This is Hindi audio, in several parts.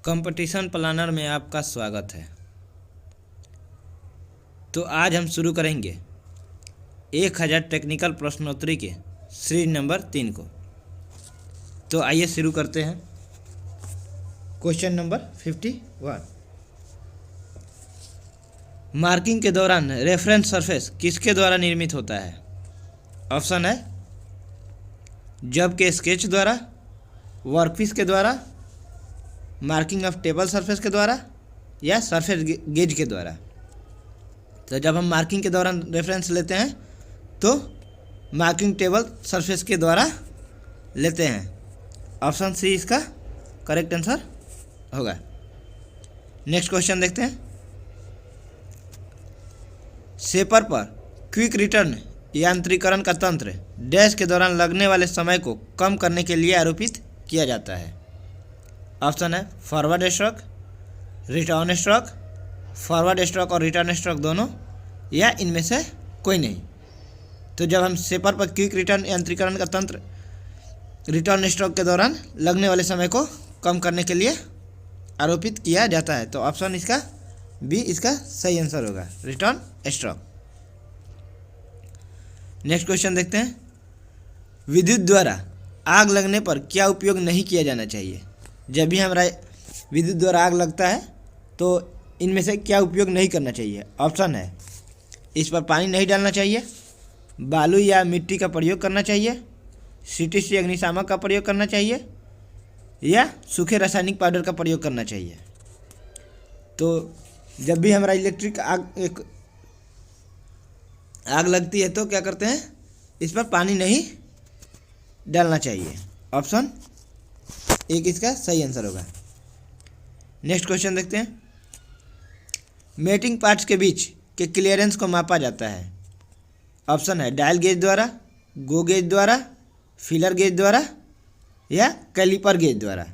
कंपटीशन प्लानर में आपका स्वागत है। तो आज हम शुरू करेंगे 1000 टेक्निकल प्रश्नोत्तरी के सीरीज नंबर 3 को। तो आइए शुरू करते हैं। क्वेश्चन नंबर 51, मार्किंग के दौरान रेफरेंस सरफेस किसके द्वारा निर्मित होता है? ऑप्शन है जब के स्केच द्वारा, वर्कपीस के द्वारा, मार्किंग ऑफ टेबल सरफेस के द्वारा या सरफेस गेज के द्वारा। तो जब हम मार्किंग के दौरान रेफरेंस लेते हैं तो मार्किंग टेबल सरफेस के द्वारा लेते हैं। ऑप्शन सी इसका करेक्ट आंसर होगा। नेक्स्ट क्वेश्चन देखते हैं। शेपर पर क्विक रिटर्न यांत्रिकरण का तंत्र डैश के दौरान लगने वाले समय को कम करने के लिए आरोपित किया जाता है। ऑप्शन है forward stroke, return stroke, forward stroke और रिटर्न स्ट्रोक दोनों, या इनमें से कोई नहीं। तो जब हम शेपर पर क्विक रिटर्न यांत्रिकरण का तंत्र रिटर्न स्ट्रोक के दौरान लगने वाले समय को कम करने के लिए आरोपित किया जाता है, तो ऑप्शन इसका बी इसका सही आंसर होगा, रिटर्न स्ट्रोक। नेक्स्ट क्वेश्चन देखते हैं। विद्युत द्वारा आग लगने पर क्या उपयोग नहीं किया जाना चाहिए? जब भी हमारा विद्युत द्वारा आग लगता है तो इनमें से क्या उपयोग नहीं करना चाहिए? ऑप्शन है इस पर पानी नहीं डालना चाहिए, बालू या मिट्टी का प्रयोग करना चाहिए, CTC अग्निशामक का प्रयोग करना चाहिए, या सूखे रासायनिक पाउडर का प्रयोग करना चाहिए। तो जब भी हमारा इलेक्ट्रिक आग लगती है तो क्या करते हैं, इस पर पानी नहीं डालना चाहिए। ऑप्शन एक इसका सही आंसर होगा। नेक्स्ट क्वेश्चन देखते हैं। मेटिंग पार्ट्स के बीच के क्लियरेंस को मापा जाता है। ऑप्शन है डायल गेज द्वारा, गो गेज द्वारा, फीलर गेज द्वारा या कैलिपर गेज द्वारा।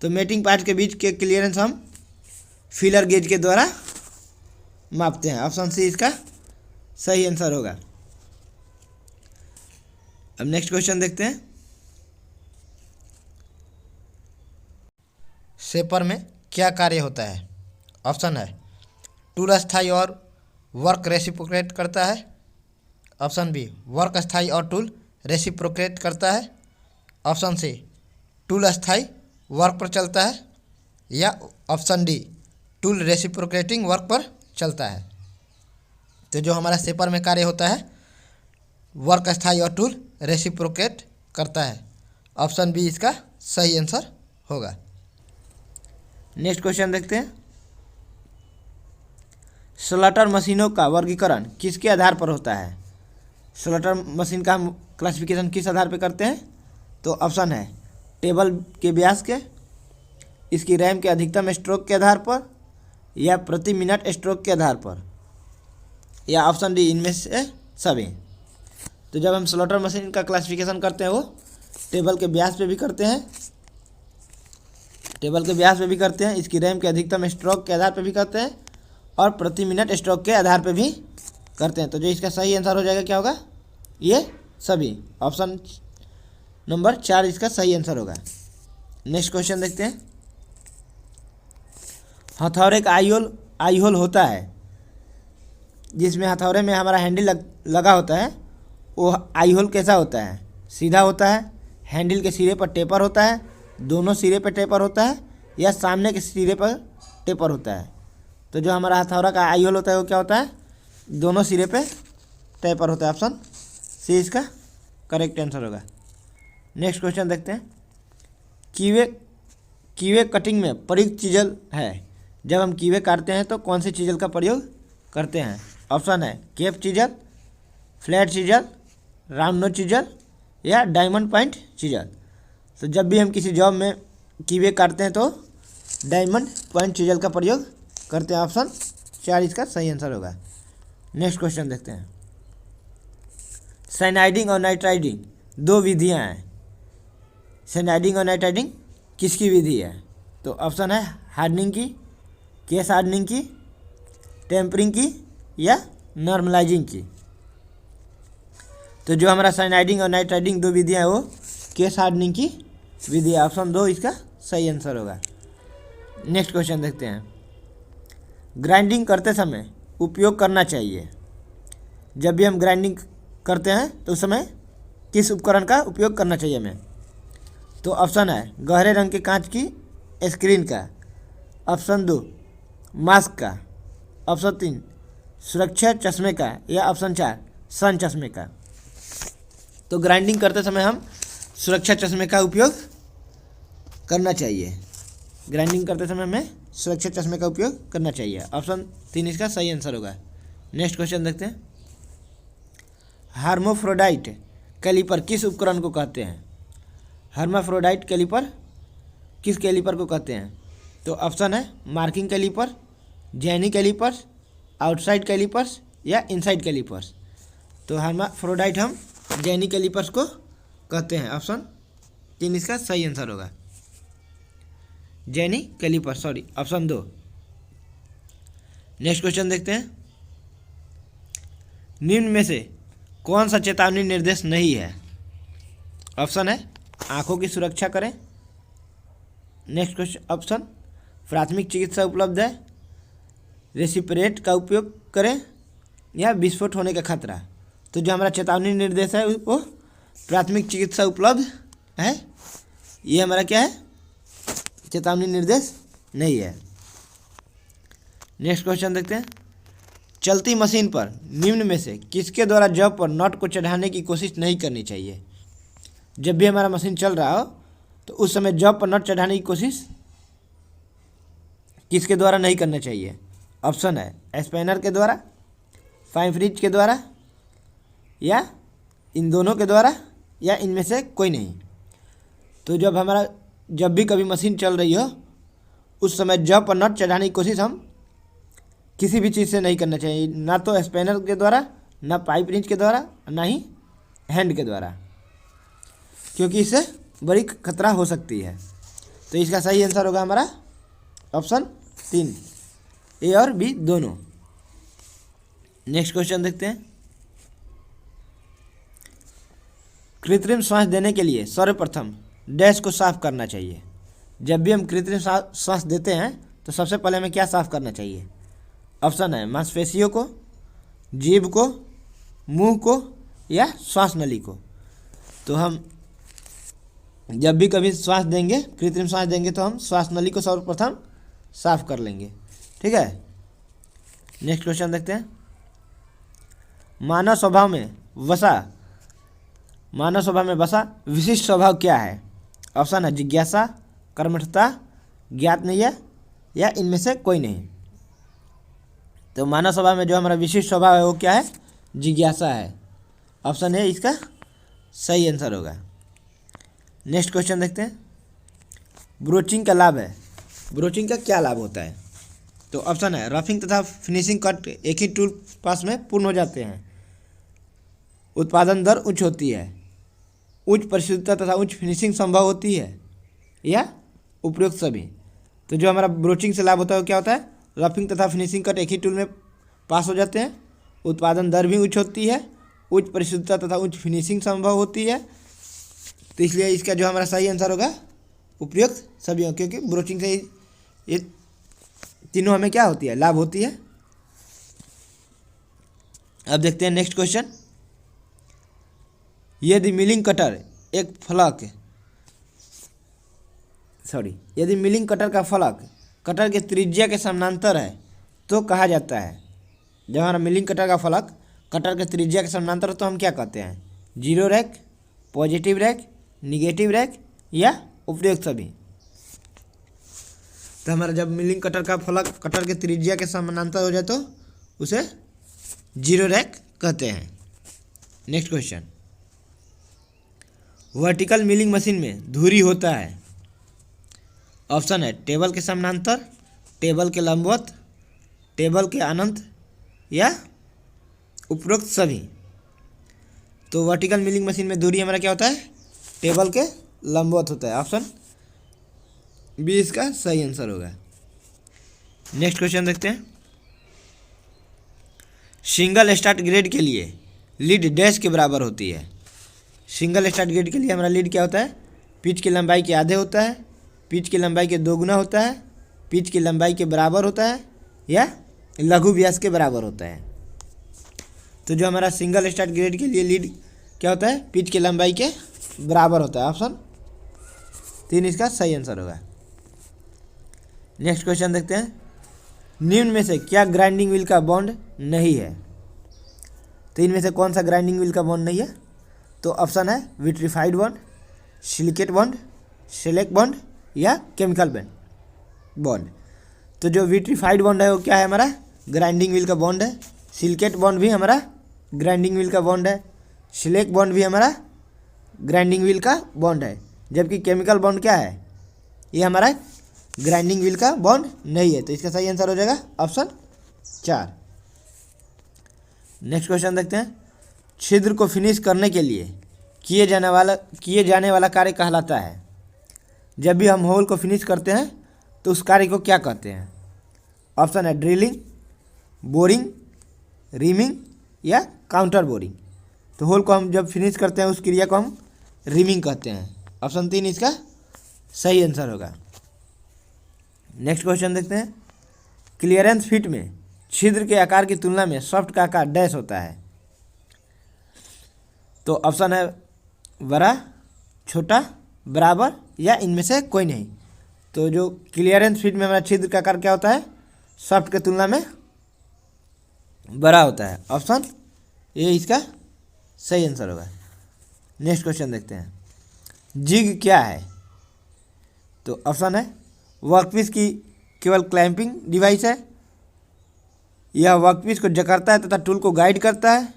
तो मेटिंग पार्ट्स के बीच के क्लियरेंस हम फीलर गेज के द्वारा मापते हैं। ऑप्शन सी इसका सही आंसर होगा। अब नेक्स्ट क्वेश्चन देखते हैं। शेपर में क्या कार्य होता है? ऑप्शन है टूल अस्थाई और वर्क रेसिप्रोकेट करता है। ऑप्शन बी वर्क अस्थाई और टूल रेसिप्रोकेट करता है। ऑप्शन सी टूल अस्थाई वर्क पर चलता है, या option D tool reciprocating work पर चलता है। तो जो हमारा शेपर में कार्य होता है वर्क अस्थाई और टूल रेसिप्रोकेट करता है। ऑप्शन बी इसका सही आंसर होगा। नेक्स्ट क्वेश्चन देखते हैं। स्लॉटर मशीनों का वर्गीकरण किसके आधार पर होता है? स्लॉटर मशीन का हम क्लासिफिकेशन किस आधार पर करते हैं? तो ऑप्शन है टेबल के व्यास के, इसकी रैम के अधिकतम स्ट्रोक के आधार पर, या प्रति मिनट स्ट्रोक के आधार पर, या ऑप्शन डी इनमें से सभी। तो जब हम स्लॉटर मशीन का क्लासिफिकेशन करते हैं वो टेबल के व्यास पे भी करते हैं, इसकी रैम के अधिकतम स्ट्रोक के आधार पे भी करते हैं, और प्रति मिनट स्ट्रोक के आधार पे भी करते हैं। तो जो इसका सही आंसर हो जाएगा क्या होगा? ये सभी। ऑप्शन नंबर 4 इसका सही आंसर होगा। नेक्स्ट क्वेश्चन देखते हैं। हथौड़े का आई होल होता है, जिसमें हथौड़े में हमारा हैंडल लगा होता है, वो आई होल कैसा होता है? सीधा होता है, हैंडल के सिरे पर टेपर होता है, दोनों सिरे पर टेपर होता है, या सामने के सिरे पर टेपर होता है? तो जो हमारा हथौड़ा का आई होल होता है वो क्या होता है? दोनों सिरे पे टेपर होता है। ऑप्शन सी इसका करेक्ट आंसर होगा। नेक्स्ट क्वेश्चन देखते हैं। कीवे कटिंग में प्रयुक्त चीजल है। जब हम कीवे काटते हैं तो कौन सी चीजल का प्रयोग करते हैं? ऑप्शन है cape chisel, flat chisel, round nose chisel, या डायमंड पॉइंट चीजल। तो जब भी हम किसी जॉब में कीवे काटते हैं तो डायमंड पॉइंट चीजल का प्रयोग करते हैं। ऑप्शन 4 इसका सही आंसर होगा। नेक्स्ट क्वेश्चन देखते हैं। साइनाइडिंग और नाइट्राइडिंग दो विधियां हैं। साइनाइडिंग और नाइट्राइडिंग किसकी विधि है? तो ऑप्शन है हार्डनिंग की, केस हार्डनिंग की, टेम्परिंग की, या नॉर्मलाइजिंग की। तो जो हमारा साइनाइडिंग और नाइट्राइडिंग दो विधियाँ हैं वो केस हार्डनिंग की विधि है। ऑप्शन 2 इसका सही आंसर होगा। नेक्स्ट क्वेश्चन देखते हैं। ग्राइंडिंग करते समय उपयोग करना चाहिए। जब भी हम ग्राइंडिंग करते हैं तो उस समय किस उपकरण का उपयोग करना चाहिए हमें? तो ऑप्शन है गहरे रंग के कांच की स्क्रीन का, ऑप्शन 2 मास्क का, ऑप्शन 3 सुरक्षा चश्मे का, या ऑप्शन 4 सन चश्मे का। तो ग्राइंडिंग करते समय हम सुरक्षा चश्मे का उपयोग करना चाहिए। ग्राइंडिंग करते समय हमें सुरक्षा चश्मे का उपयोग करना चाहिए। ऑप्शन 3 इसका सही आंसर होगा। नेक्स्ट क्वेश्चन देखते हैं। हार्मोफ्रोडाइट कैलिपर किस उपकरण को कहते हैं? हार्माफ्रोडाइट कैलिपर किस कैलिपर को कहते हैं? तो ऑप्शन है marking caliper, jenny calipers, outside calipers, या इनसाइड कैलिपर्स। तो हार्माफ्रोडाइट हम जैनी कैलिपर्स को कहते हैं। ऑप्शन 3 इसका सही आंसर होगा। Jenny caliper, sorry, option 2। Next question देखते हैं। निम्न में से कौन सा चेतावनी निर्देश नहीं है? ऑप्शन है आंखों की सुरक्षा करें। नेक्स्ट क्वेश्चन ऑप्शन प्राथमिक चिकित्सा उपलब्ध है, रेसिपिरेट का उपयोग करें, या विस्फोट होने का खतरा। तो जो हमारा चेतावनी निर्देश है वो प्राथमिक चिकित्सा उपलब्ध है। ये हमारा क्या है? चेतावनी निर्देश नहीं है। नेक्स्ट क्वेश्चन देखते हैं। चलती मशीन पर निम्न में से किसके द्वारा जॉब पर नट को चढ़ाने की कोशिश नहीं करनी चाहिए? जब भी हमारा मशीन चल रहा हो तो उस समय जॉब पर नट चढ़ाने की कोशिश किसके द्वारा नहीं करना चाहिए? ऑप्शन है स्पैनर के द्वारा, पाइप रिंच के द्वारा, या इन दोनों के द्वारा, या इनमें से कोई नहीं। तो जब भी कभी मशीन चल रही हो उस समय जॉब पर नट चढ़ाने की कोशिश हम किसी भी चीज़ से नहीं करना चाहिए, ना तो स्पैनर के द्वारा, ना पाइप रिंच के द्वारा, ना ही हैंड के द्वारा, क्योंकि इससे बड़ी खतरा हो सकती है। तो इसका सही आंसर होगा हमारा ऑप्शन 3, ए और बी दोनों। नेक्स्ट क्वेश्चन देखते हैं। कृत्रिम सांस देने के लिए सर्वप्रथम डैश को साफ करना चाहिए। जब भी हम कृत्रिम सांस देते हैं तो सबसे पहले हमें क्या साफ करना चाहिए? ऑप्शन है मांसपेशियों को, जीभ को, मुंह को, या श्वास नली को। तो हम जब भी कभी श्वास देंगे, कृत्रिम सांस देंगे, तो हम श्वास नली को सर्वप्रथम साफ कर लेंगे। ठीक है। नेक्स्ट क्वेश्चन देखते हैं। मानव स्वभाव में वसा विशिष्ट स्वभाव क्या है? ऑप्शन है जिज्ञासा, कर्मठता, ज्ञात नहीं है, या इनमें से कोई नहीं। तो मानव स्वभाव में जो हमारा विशिष्ट स्वभाव है वो क्या है? जिज्ञासा है। ऑप्शन है इसका सही आंसर होगा। नेक्स्ट क्वेश्चन देखते हैं। ब्रोचिंग का लाभ है। ब्रोचिंग का क्या लाभ होता है? तो ऑप्शन है रफिंग तथा फिनिशिंग कट एक ही टूल पास में पूर्ण हो जाते हैं, उत्पादन दर उच्च होती है, उच्च परिशुद्धता तथा उच्च फिनिशिंग संभव होती है, या उपयुक्त सभी। तो जो हमारा ब्रोचिंग से लाभ होता है वो क्या होता है? रफिंग तथा फिनिशिंग कट एक ही टूल में पास हो जाते हैं, उत्पादन दर भी उच्च होती है, उच्च परिशुद्धता तथा उच्च फिनिशिंग संभव होती है। तो इसलिए इसका जो हमारा सही आंसर होगा उपयुक्त सभी हो, क्योंकि ब्रोचिंग से ये तीनों हमें क्या होती है? लाभ होती है। अब देखते हैं नेक्स्ट क्वेश्चन। यदि मिलिंग कटर का फलक कटर के त्रिज्या के समानांतर है तो कहा जाता है। जब हमारा मिलिंग कटर का फलक कटर के त्रिज्या के समानांतर तो हम क्या कहते हैं? Zero rack, positive rack, negative rack, या उपयुक्त सभी। तो हमारा जब मिलिंग कटर का फलक कटर के त्रिज्या के समानांतर हो जाए तो उसे जीरो रैक कहते हैं। Next question. Vertical milling machine में धुरी होता है। ऑप्शन है टेबल के समानांतर, टेबल के लंबवत, टेबल के अनंत, या उपरोक्त सभी। तो वर्टिकल मिलिंग मशीन में धुरी हमारा क्या होता है? टेबल के लंबवत होता है। ऑप्शन बी इसका सही आंसर होगा। नेक्स्ट क्वेश्चन देखते हैं। सिंगल स्टार्ट ग्रेड के लिए लीड डैश के बराबर होती है। सिंगल स्टार्ट ग्रेड के लिए हमारा लीड क्या होता है? पिच की लंबाई के आधे होता है, पिच की लंबाई के दोगुना होता है, पिच की लंबाई के बराबर होता है या लघु व्यास के बराबर होता है। तो जो हमारा सिंगल स्टार्ट ग्रेड के लिए लीड क्या होता है, पिच की लंबाई के बराबर होता है। ऑप्शन 3 इसका सही आंसर होगा। नेक्स्ट क्वेश्चन देखते हैं, निम्न में से क्या ग्राइंडिंग व्हील का बॉन्ड नहीं है? तो इनमें से कौन सा ग्राइंडिंग व्हील का बॉन्ड नहीं है? तो ऑप्शन है vitrified bond, silicate bond, select bond या केमिकल बॉन्ड। तो जो विट्रीफाइड बॉन्ड है वो क्या है, हमारा ग्राइंडिंग व्हील का बॉन्ड है। सिलिकेट बॉन्ड भी हमारा ग्राइंडिंग व्हील का बॉन्ड है। सेलेक्ट बॉन्ड भी हमारा ग्राइंडिंग व्हील का बॉन्ड है। जबकि केमिकल बॉन्ड क्या है, ये हमारा ग्राइंडिंग व्हील का बॉन्ड नहीं है। तो इसका सही आंसर हो जाएगा ऑप्शन 4। नेक्स्ट क्वेश्चन देखते हैं, छिद्र को फिनिश करने के लिए किए जाने वाला कार्य कहलाता है। जब भी हम होल को फिनिश करते हैं तो उस कार्य को क्या कहते हैं? ऑप्शन है ड्रिलिंग, बोरिंग, रीमिंग या काउंटर बोरिंग। तो होल को हम जब फिनिश करते हैं उस क्रिया को हम रीमिंग कहते हैं। ऑप्शन 3 इसका सही आंसर होगा। नेक्स्ट क्वेश्चन देखते हैं, क्लियरेंस फिट में छिद्र के आकार की तुलना में सॉफ्ट का आकार डैश होता है। तो ऑप्शन है बड़ा, छोटा, बराबर या इनमें से कोई नहीं। तो जो क्लियरेंस फिट में हमारा छिद्र का आकार क्या होता है, सॉफ्ट के तुलना में बड़ा होता है। ऑप्शन ए इसका सही आंसर होगा। नेक्स्ट क्वेश्चन देखते हैं, जिग क्या है? तो ऑप्शन है वर्कपीस की केवल क्लैंपिंग डिवाइस है, यह वर्कपीस को जकड़ता है तथा टूल को गाइड करता है,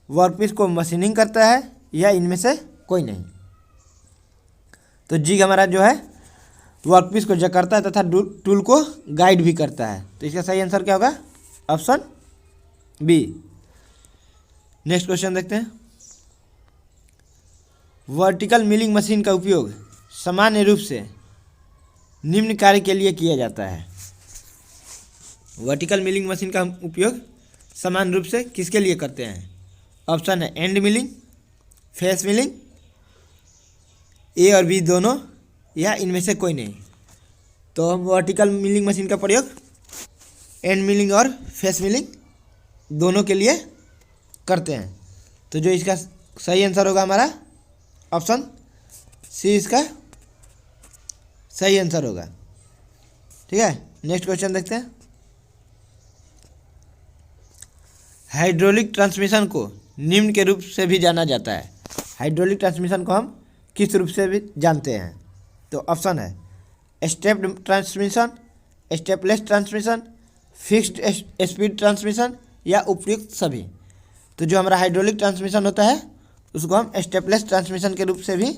वर्कपीस को मशीनिंग करता है या इनमें से कोई नहीं। तो जिग हमारा जो है वर्कपीस को जकड़ता है तथा टूल को गाइड भी करता है। तो इसका सही आंसर क्या होगा? Option B. नेक्स्ट क्वेश्चन देखते हैं, वर्टिकल मिलिंग मशीन का उपयोग सामान्य रूप से निम्न कार्य के लिए किया जाता है। वर्टिकल मिलिंग मशीन का हम उपयोग सामान्य रूप से किसके लिए करते हैं? ऑप्शन है एंड मिलिंग, फेस मिलिंग, ए और बी दोनों या इनमें से कोई नहीं। तो हम वर्टिकल मिलिंग मशीन का प्रयोग एंड मिलिंग और फेस मिलिंग दोनों के लिए करते हैं। तो जो इसका सही आंसर होगा हमारा ऑप्शन सी इसका सही आंसर होगा। ठीक है, नेक्स्ट क्वेश्चन देखते हैं, हाइड्रोलिक ट्रांसमिशन को निम्न के रूप से भी जाना जाता है। हाइड्रोलिक ट्रांसमिशन को हम किस रूप से भी जानते हैं? तो ऑप्शन है stepped transmission, stepless transmission, fixed speed transmission या उपयुक्त सभी। तो जो हमारा हाइड्रोलिक ट्रांसमिशन होता है उसको हम स्टेपलेस ट्रांसमिशन के रूप से भी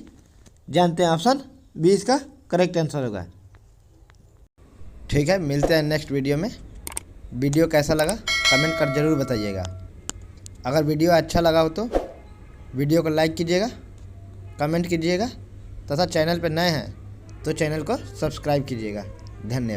जानते हैं। ऑप्शन बी इसका करेक्ट आंसर होगा। ठीक है, मिलते हैं नेक्स्ट वीडियो में। वीडियो कैसा लगा कमेंट कर ज़रूर बताइएगा। अगर वीडियो अच्छा लगा हो तो वीडियो को लाइक कीजिएगा, कमेंट कीजिएगा तथा चैनल पर नए हैं तो चैनल को सब्सक्राइब कीजिएगा। धन्यवाद।